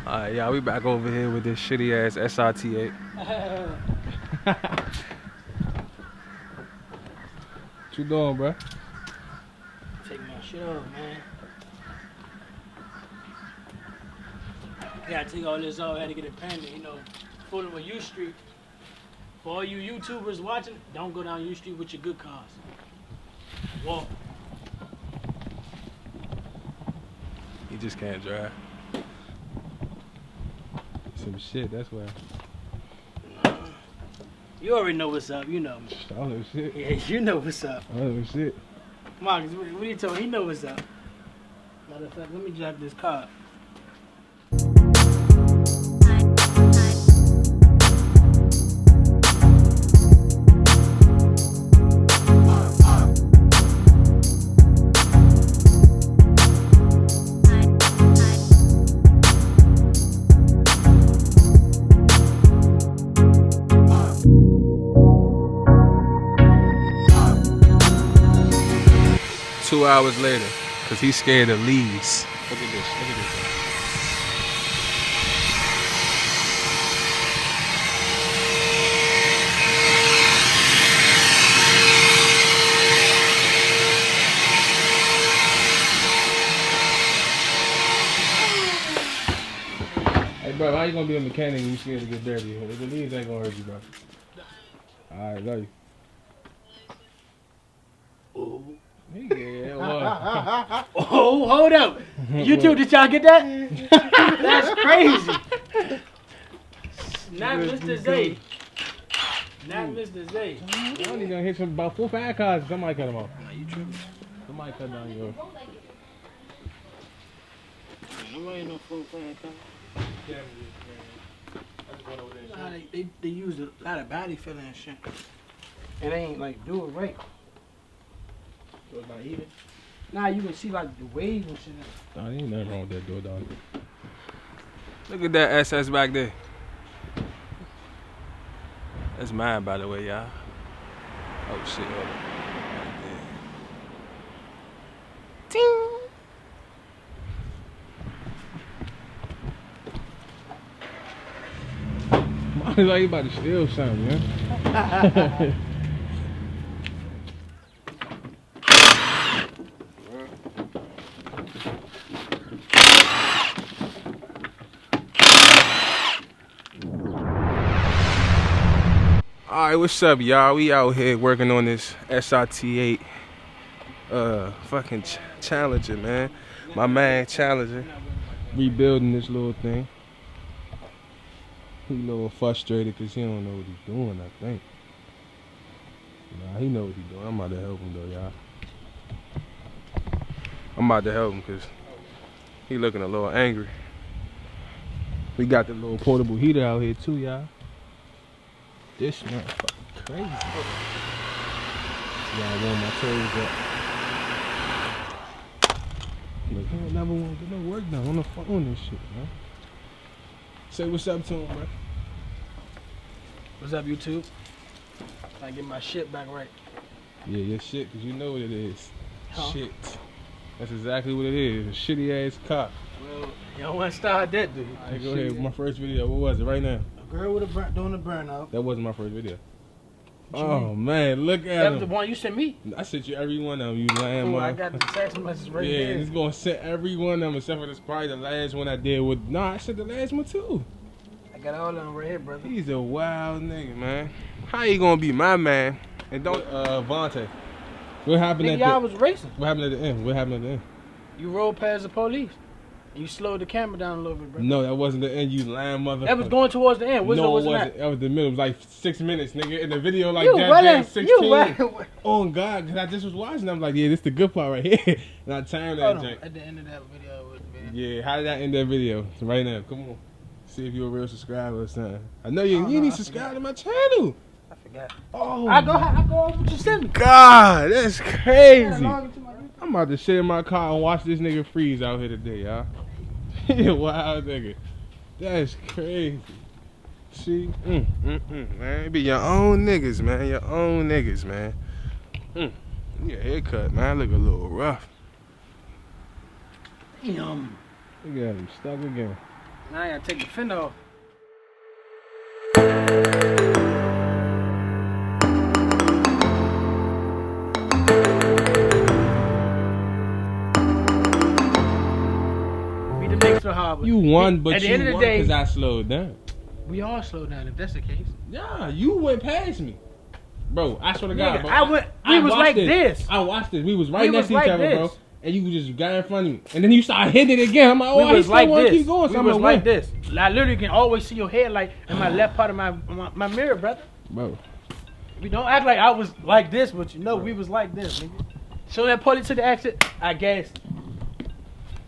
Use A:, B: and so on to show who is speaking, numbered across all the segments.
A: Alright, y'all, we back over here with this shitty ass SRT8. What you doing, bro?
B: Take my shit off, man. I gotta take all this off. I had to get it painted, you know. Fooling with U Street. For all you YouTubers watching, don't go down U Street with your good cars. Walk.
A: You just can't drive. Some shit, that's why.
B: You already know what's up, you know me.
A: I don't know shit.
B: Yeah, you know what's up.
A: I don't know shit.
B: Marcus, what are you talking? He know what's up. Matter of fact, let me drop this car.
A: 2 hours later, cause he's scared of leaves. Look at this, look at this. Hey bro, how you gonna be a mechanic and you scared to get dirty? The leaves ain't gonna hurt you, bro. Alright, love you. Yeah, well.
B: Oh, hold up. You two, did y'all get that? That's crazy. Not Mr. Zay. Not Mr. Zay.
A: I only gonna hit about 4 or 5 cars. Somebody cut them off.
B: Nah, you tripping.
A: Somebody cut down yours.
B: Nobody no 4 or 5 cars. Nah, they use a lot of body filling and shit. And they ain't like do it right. So it's not even. Nah, you can see like the waves and shit.
A: Nah, there ain't nothing wrong with that door, dog. Look at that SS back there. That's mine, by the way, y'all. Oh shit, hold on. Ting. It's like you about to steal something, man. Alright, what's up, y'all? We out here working on this SRT8 fucking Challenger, man. My man Challenger. Rebuilding this little thing. He a little frustrated because he don't know what he's doing, I think. Nah, he know what he's doing. I'm about to help him though, y'all. I'm about to help him because he looking a little angry. We got the little portable heater out here too, y'all. This motherfucker crazy. Y'all warm my toes up. Look, I never want to get no work done on the phone and shit, man. Say what's up to him, bro.
B: What's up, YouTube? Trying to get my shit back right.
A: Yeah, your shit, because you know what it is.
B: Huh?
A: Shit. That's exactly what it is. A shitty ass cop.
B: Well, you don't want to start that, do you?
A: Alright, go ahead. My first video. What was it right now?
B: A girl with a doing a burnout.
A: That wasn't my first video.
B: What you
A: Oh, man. Look at
B: That was the
A: him.
B: one you sent me.
A: I sent you every one of them, you lying
B: Oh, I
A: motherfucker.
B: got the text message right
A: Yeah,
B: there.
A: it's gonna send every one of them except for this probably the last one I did with. Nah, I sent the last one too.
B: I got all of them right here, brother.
A: He's a wild nigga, man. How you gonna be my man? And don't, Vontae. What happened
B: Nigga,
A: at
B: y'all
A: the?
B: was racing.
A: What happened at the end? What happened at the end?
B: You rolled past the police. And you slowed the camera down a little bit, bro.
A: No, that wasn't the end. You lying motherfucker.
B: That was going towards the end. Which
A: no,
B: one was
A: it wasn't.
B: that?
A: That was the middle. It was like 6 minutes, nigga. In the video, like
B: You
A: that,
B: running,
A: 16.
B: you running.
A: Oh God, because I just was watching. I'm like, yeah, this the good part right here. And I timed that
B: Hold on.
A: joint.
B: At the end of that video, it would be.
A: Yeah, how did I end that video? So right now, come on. See if you're a real subscriber or something. I know you. You need to subscribe to my channel.
B: I forgot.
A: Oh,
B: I go over what you sent me.
A: God, that's
B: I
A: crazy.
B: gotta log into my YouTube.
A: I'm about to sit in my car and watch this nigga freeze out here today, y'all. He a wild nigga. That's crazy. See? Man. It be your own niggas, man. Your own niggas, man. Your haircut, man. Look a little rough.
B: Damn.
A: Look at him. Stuck again.
B: Now I gotta take the fender off. Beat the Knicks so hard.
A: You won, but
B: at the
A: you
B: end of the
A: won
B: day,
A: because I slowed down.
B: we all slow down if that's the case.
A: Yeah, you went past me. Bro, I swear to God, bro.
B: We was
A: watched
B: like this.
A: I watched this. We was right
B: We
A: next
B: was
A: to each
B: like
A: other,
B: this.
A: bro. And you just got in front of me. And then you started hitting it again. I'm like, oh,
B: We
A: I
B: was
A: still
B: like
A: want to
B: this.
A: keep going.
B: We
A: So I'm
B: was
A: like,
B: like this. I literally can always see your headlight in my left part of my mirror, brother.
A: Bro.
B: We don't act like I was like this, but you know we was like this, nigga. So that pulled it to the exit, I gassed.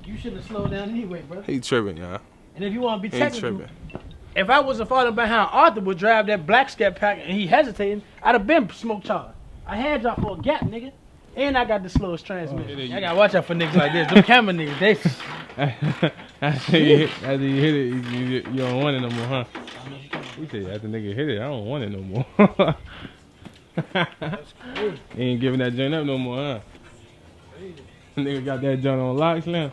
B: You should have slowed down anyway, bro.
A: He tripping, y'all.
B: And if you want to be
A: He
B: technical,
A: tripping.
B: if I wasn't falling behind Arthur would drive that black scat pack and he hesitating, I'd have been smoke charged. I had y'all for a gap, nigga. And I got the slowest transmission. I gotta watch out for niggas like this. Them camera niggas, they...
A: After you hit it, you don't want it no more, huh? He said, after nigga hit it, I don't want it no more.
B: That's crazy.
A: He ain't giving that joint up no more, huh? Nigga got that joint on lock, Slim.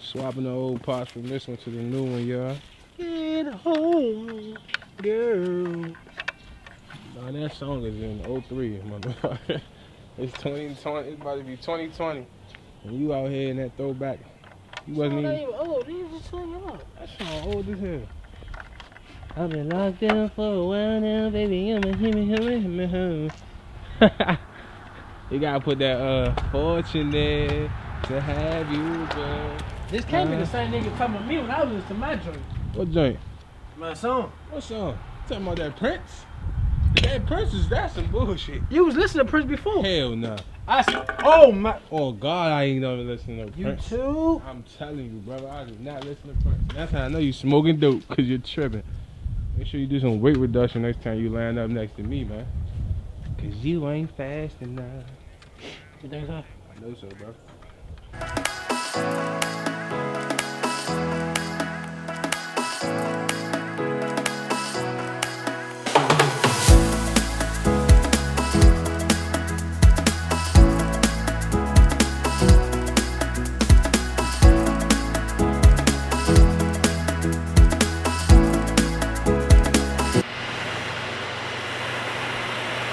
A: Swapping the old parts from this one to the new one, y'all.
B: Get home, girl.
A: Nah, that song is in 03, motherfucker. It's 2020. It's about to be 2020. And you out here in that throwback. You wasn't even.
B: Oh, these are so young.
A: That song old as hell.
C: I've been locked down for a while now, baby. I'm a him.
A: You gotta put that fortunate to have you, girl.
B: This can't be the same nigga talking about me when I was listening to my joint.
A: What joint?
B: My song.
A: What song? Talking about that Prince? That Prince is that some bullshit.
B: You was listening to Prince before.
A: Hell nah.
B: Oh my.
A: Oh God, I ain't never listening to
B: You
A: Prince.
B: too?
A: I'm telling you, brother, I do not listen to Prince. That's how I know you smoking dope, cause you're tripping. Make sure you do some weight reduction next time you line up next to me, man. Cause you ain't fast enough.
B: You think so?
A: I know so, bro.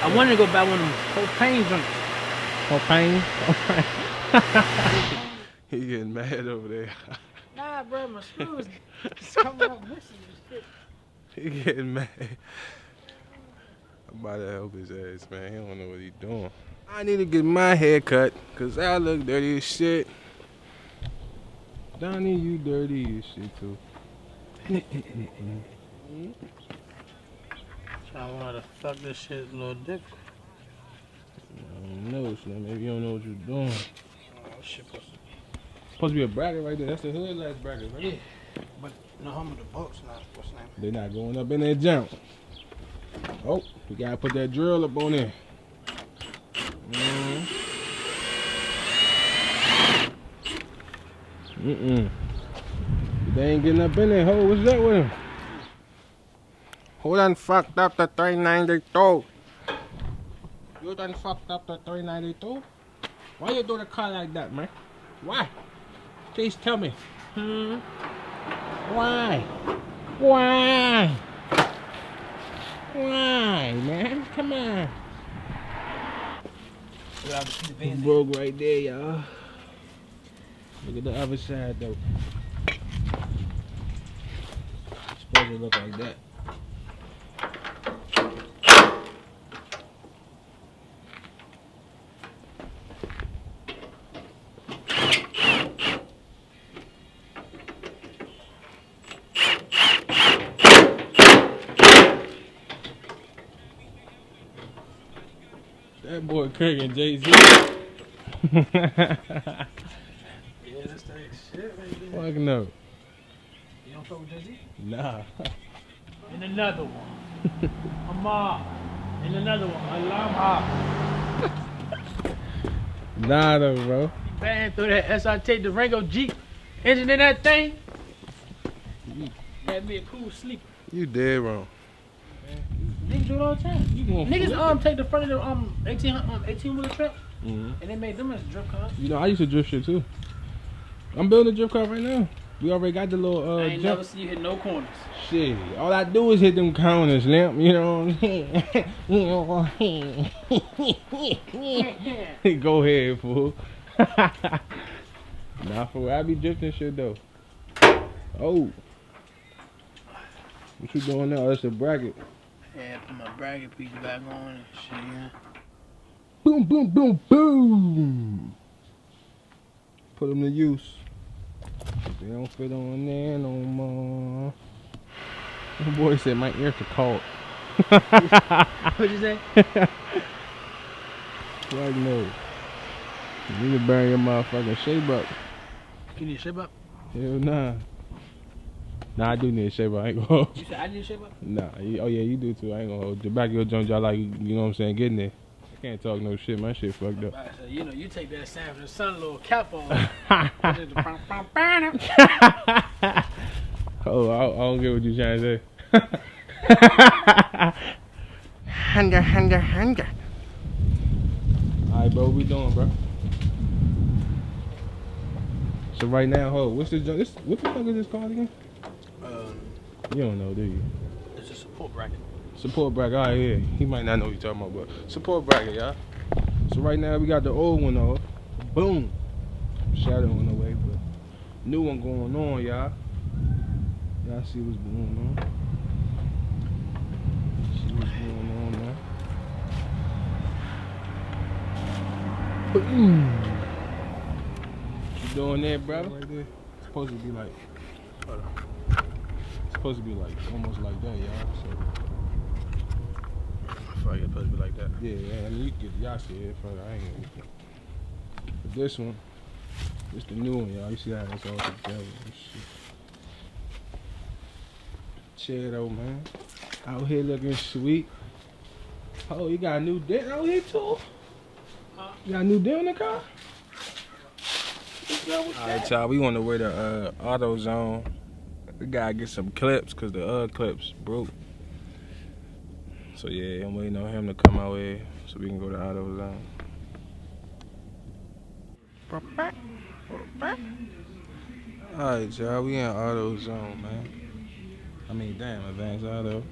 B: I wanted to go buy one of them propane joints.
A: Propane? He getting mad over there.
B: Nah, bro, my screw is coming out missing and shit.
A: He getting mad. I'm about to help his ass, man. He don't know what he doing. I need to get my hair cut, cause I look dirty as shit. Donnie, you dirty as shit too.
B: I want to fuck this shit a little different.
A: I don't know, Slim. Maybe you don't know what you're doing.
B: Oh, shit.
A: Supposed to be a bracket right there. That's the hood last bracket, right?
B: Yeah. But no home of the boats now. What's the name?
A: They're not going up in that jump. Oh, we gotta put that drill up on there. They ain't getting up in there, ho. What's that with him? Who done fucked up the 392? You done fucked up the 392? Why you do the car like that, man? Why? Please tell me. Why? Why? Why, man? Come on. Broke right there, y'all. Look at the other side, though. It's supposed to look like that. That boy Craig and Jay-Z.
B: Yeah, that's that shit right there.
A: Fuck no.
B: You don't fuck with Jay-Z?
A: Nah.
B: And another one. Amar. And another one, alarm hop.
A: Nah, though, bro.
B: Bang through that SRT Durango Jeep engine in that thing. Had me a cool sleeper.
A: You dead wrong.
B: Niggas do it all the time. Niggas take the front of the 18 wheeler truck
A: Mm-hmm.
B: and they made them as drift cars.
A: You know, I used to drift shit too. I'm building a drift car right now. We already got the little
B: I ain't
A: jump.
B: never see you hit no corners.
A: Shit, all I do is hit them corners, Limp. You know what I'm saying? You know what I'm saying? Go ahead, fool. Nah, fool. I be drifting shit though. Oh. What you doing now? That's a bracket.
B: Yeah, put my bracket piece back on and shit, yeah.
A: Boom, boom, boom, boom. Put them to use. They don't fit on there no more. The boy said my ears are cold.
B: What'd you say?
A: Like no. You need to burn your motherfucking shape up.
B: You need a shape up?
A: Hell nah. Nah, I do need a shape up. I ain't gonna hold
B: You said I need a shape up?
A: Nah. Oh yeah, you do too. I ain't gonna hold. The back of your joint, y'all like, you know what I'm saying, getting there. I can't talk no shit. My shit fucked up.
B: So, you know, you take that Sanford Sun little cap on.
A: Oh, I don't get what you trying to say.
C: Hunger.
A: Alright, bro, what we doing, bro? So right now, what's this? What the fuck is this called again? You don't know, do you?
B: It's a support bracket.
A: Support bracket. Alright, yeah. He might not know what you're talking about, but support bracket, y'all. So right now we got the old one off. Boom. Shadow on the way, but new one going on, y'all. Y'all see what's going on? See what's going on now? Boom. What you doing there, brother? Right there. It's supposed to be like. Hold on. It's supposed to be like almost like that, y'all. So.
B: I feel like it's supposed to be like that.
A: Yeah, I mean, you get y'all see it. But I ain't gonna. But this one, this the new one, y'all. You see how it's all together and shit. Chill though, man. Out here looking sweet. Oh, you got a new dent out here too? You got a new dent in the car? Alright, y'all. We on the way to AutoZone. We gotta get some clips because the clips broke. So yeah, I'm waiting on him to come out here so we can go to AutoZone. Alright, y'all, we in AutoZone, man. I mean, damn, Advanced Auto.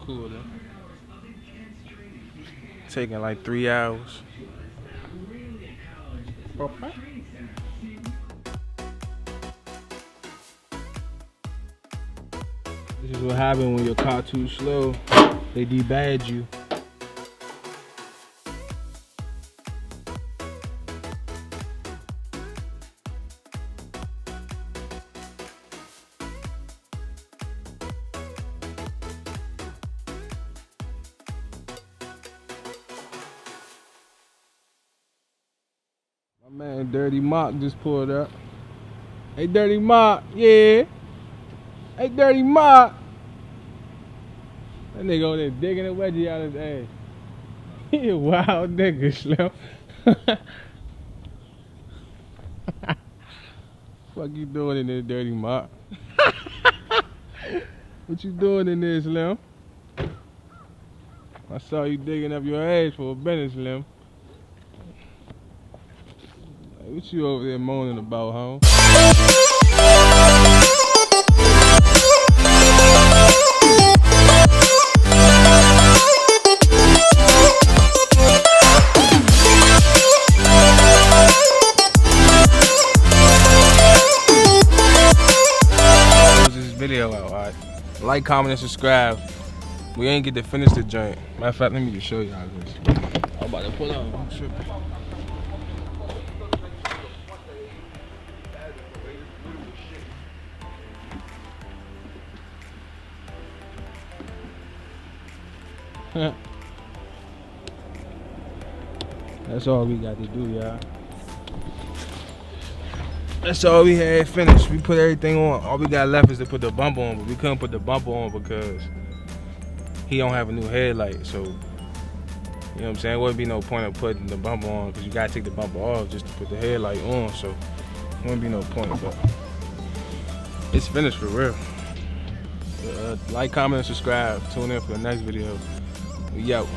A: Cool, though. Taking like 3 hours. This is what happens when your car too slow. They debadge you. My man Dirty Mock just pulled up. Hey Dirty Mock, yeah. Hey Dirty Mock. That nigga over there digging a wedgie out his ass. He a wild nigga, Slim. Fuck you doing in there, Dirty Mock? What you doing in there, Slim? I saw you digging up your ass for a minute, Slim. What you over there moaning about, huh? This video out, alright? Like, comment, and subscribe. We ain't get to finish the joint. Matter of fact, let me just show y'all this. I'm about to pull out. I'm tripping. That's all we got to do, y'all. That's all we had finished. We put everything on. All we got left is to put the bumper on, but we couldn't put the bumper on because he don't have a new headlight. So You know what I'm saying? Wouldn't be no point of putting the bumper on because you gotta take the bumper off just to put the headlight on. So wouldn't be no point. But it's finished for real. Like, comment, and subscribe. Tune in for the next video. We out.